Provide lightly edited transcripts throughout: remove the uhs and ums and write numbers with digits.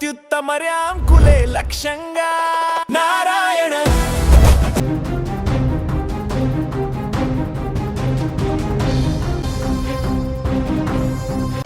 అత్యుత్తమర్యాం కులే లక్ష్యంగా నారాయణ.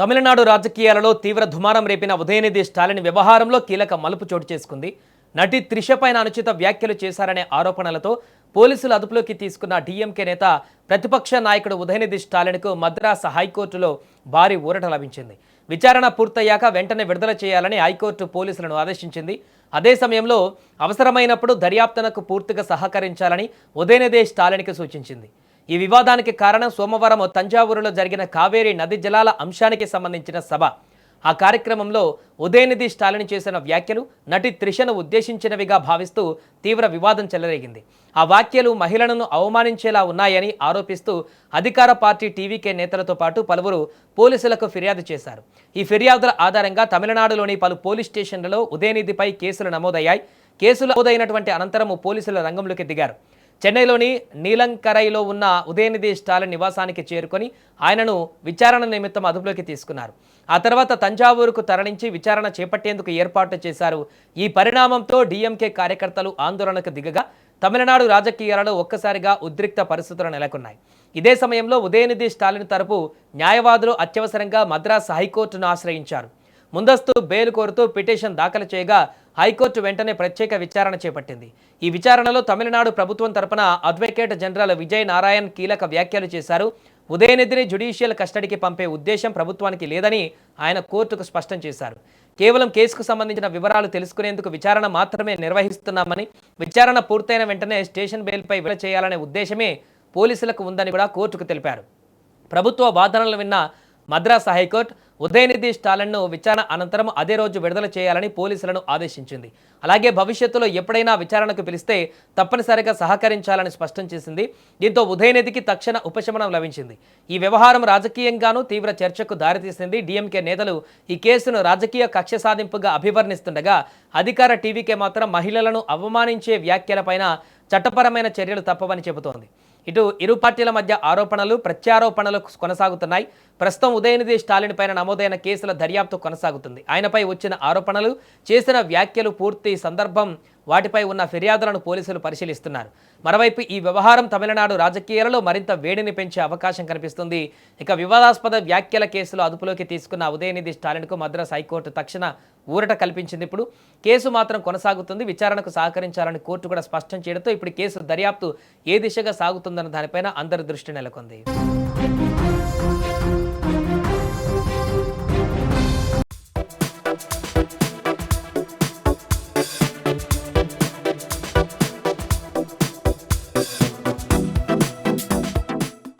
తమిళనాడు రాజకీయాలలో తీవ్ర దుమారం రేపిన ఉదయనిధి స్టాలిన్ వ్యవహారంలో కీలక మలుపు చోటు చేసుకుంది. నటి త్రిష పైన అనుచిత వ్యాఖ్యలు చేశారనే ఆరోపణలతో పోలీసులు అదుపులోకి తీసుకున్న డీఎంకే నేత ప్రతిపక్ష నాయకుడు ఉదయనిధి స్టాలిన్కు మద్రాసు హైకోర్టులో భారీ ఊరట లభించింది. విచారణ పూర్తయ్యాక వెంటనే విడుదల చేయాలని హైకోర్టు పోలీసులను ఆదేశించింది. అదే సమయంలో అవసరమైనప్పుడు దర్యాప్తునకు పూర్తిగా సహకరించాలని ఉదయనిధి స్టాలిన్కి సూచించింది. ఈ వివాదానికి కారణం సోమవారం తంజావూరులో జరిగిన కావేరీ నది జలాల అంశానికి సంబంధించిన సభ. ఆ కార్యక్రమంలో ఉదయనిధి స్టాలిన్ చేసిన వ్యాఖ్యలు నటి త్రిషను ఉద్దేశించినవిగా భావిస్తూ తీవ్ర వివాదం చెలరేగింది. ఆ వ్యాఖ్యలు మహిళలను అవమానించేలా ఉన్నాయని ఆరోపిస్తూ అధికార పార్టీ టీవీకే నేతలతో పాటు పలువురు పోలీసులకు ఫిర్యాదు చేశారు. ఈ ఫిర్యాదుల ఆధారంగా తమిళనాడులోని పలు పోలీస్ స్టేషన్లలో ఉదయనిధిపై కేసులు నమోదయ్యాయి. కేసులు నమోదైనటువంటి అనంతరం పోలీసులు రంగంలోకి దిగారు. చెన్నైలోని నీలంకరైలో ఉన్న ఉదయనిధి స్టాలిన్ నివాసానికి చేరుకొని ఆయనను విచారణ నిమిత్తం అదుపులోకి తీసుకున్నారు. ఆ తర్వాత తంజావూరుకు తరలించి విచారణ చేపట్టేందుకు ఏర్పాటు చేశారు. ఈ పరిణామంతో డీఎంకే కార్యకర్తలు ఆందోళనకు దిగగా తమిళనాడు రాజకీయాలలో ఒక్కసారిగా ఉద్రిక్త పరిస్థితులు నెలకొన్నాయి. ఇదే సమయంలో ఉదయనిధి స్టాలిన్ తరపు న్యాయవాదులు అత్యవసరంగా మద్రాసు హైకోర్టును ఆశ్రయించారు. ముందస్తు బెయిల్ కోరుతూ పిటిషన్ దాఖలు చేయగా హైకోర్టు వెంటనే ప్రత్యేక విచారణ చేపట్టింది. ఈ విచారణలో తమిళనాడు ప్రభుత్వం తరపున అడ్వకేట్ జనరల్ విజయ్ నారాయణ్ కీలక వ్యాఖ్యలు చేశారు. ఉదయనిధిని జ్యుడిషియల్ కస్టడీకి పంపే ఉద్దేశం ప్రభుత్వానికి లేదని ఆయన కోర్టుకు స్పష్టం చేశారు. కేవలం కేసుకు సంబంధించిన వివరాలు తెలుసుకునేందుకు విచారణ మాత్రమే నిర్వహిస్తున్నామని, విచారణ పూర్తయిన వెంటనే స్టేషన్ బెయిల్పై విడుదల చేయాలనే ఉద్దేశమే పోలీసులకు ఉందని కూడా కోర్టుకు తెలిపారు. ప్రభుత్వ వాదనలు విన్న మద్రాసు హైకోర్టు ఉదయనిధి స్టాలిన్ను విచారణ అనంతరం అదే రోజు విడుదల చేయాలని పోలీసులను ఆదేశించింది. అలాగే భవిష్యత్తులో ఎప్పుడైనా విచారణకు పిలిస్తే తప్పనిసరిగా సహకరించాలని స్పష్టం చేసింది. దీంతో ఉదయనిధికి తక్షణ ఉపశమనం లభించింది. ఈ వ్యవహారం రాజకీయంగానూ తీవ్ర చర్చకు దారితీసింది. డీఎంకే నేతలు ఈ కేసును రాజకీయ కక్ష సాధింపుగా అభివర్ణిస్తుండగా అధికార టీవీకే మాత్రం మహిళలను అవమానించే వ్యాఖ్యలపైన చట్టపరమైన చర్యలు తప్పవని చెబుతోంది. ఇటు ఇరు పార్టీల మధ్య ఆరోపణలు ప్రత్యారోపణలు కొనసాగుతున్నాయి. ప్రస్తుతం ఉదయనిధి స్టాలిన్ పైన నమోదైన కేసుల దర్యాప్తు కొనసాగుతుంది. ఆయనపై వచ్చిన ఆరోపణలు, చేసిన వ్యాఖ్యలు పూర్తి సందర్భం, వాటిపై ఉన్న ఫిర్యాదులను పోలీసులు పరిశీలిస్తున్నారు. మరోవైపు ఈ వ్యవహారం తమిళనాడు రాజకీయాలలో మరింత వేడిని పెంచే అవకాశం కనిపిస్తుంది. ఇక వివాదాస్పద వ్యాఖ్యల కేసులో అదుపులోకి తీసుకున్న ఉదయనిధి స్టాలిన్కు మద్రాసు హైకోర్టు తక్షణ ఊరట కల్పించింది. ఇప్పుడు కేసు మాత్రం కొనసాగుతుంది. విచారణకు సహకరించాలని కోర్టు కూడా స్పష్టం చేయడంతో ఇప్పుడు కేసు దర్యాప్తు ఏ దిశగా సాగుతుందన్న దానిపైన అందరి దృష్టి నెలకొంది.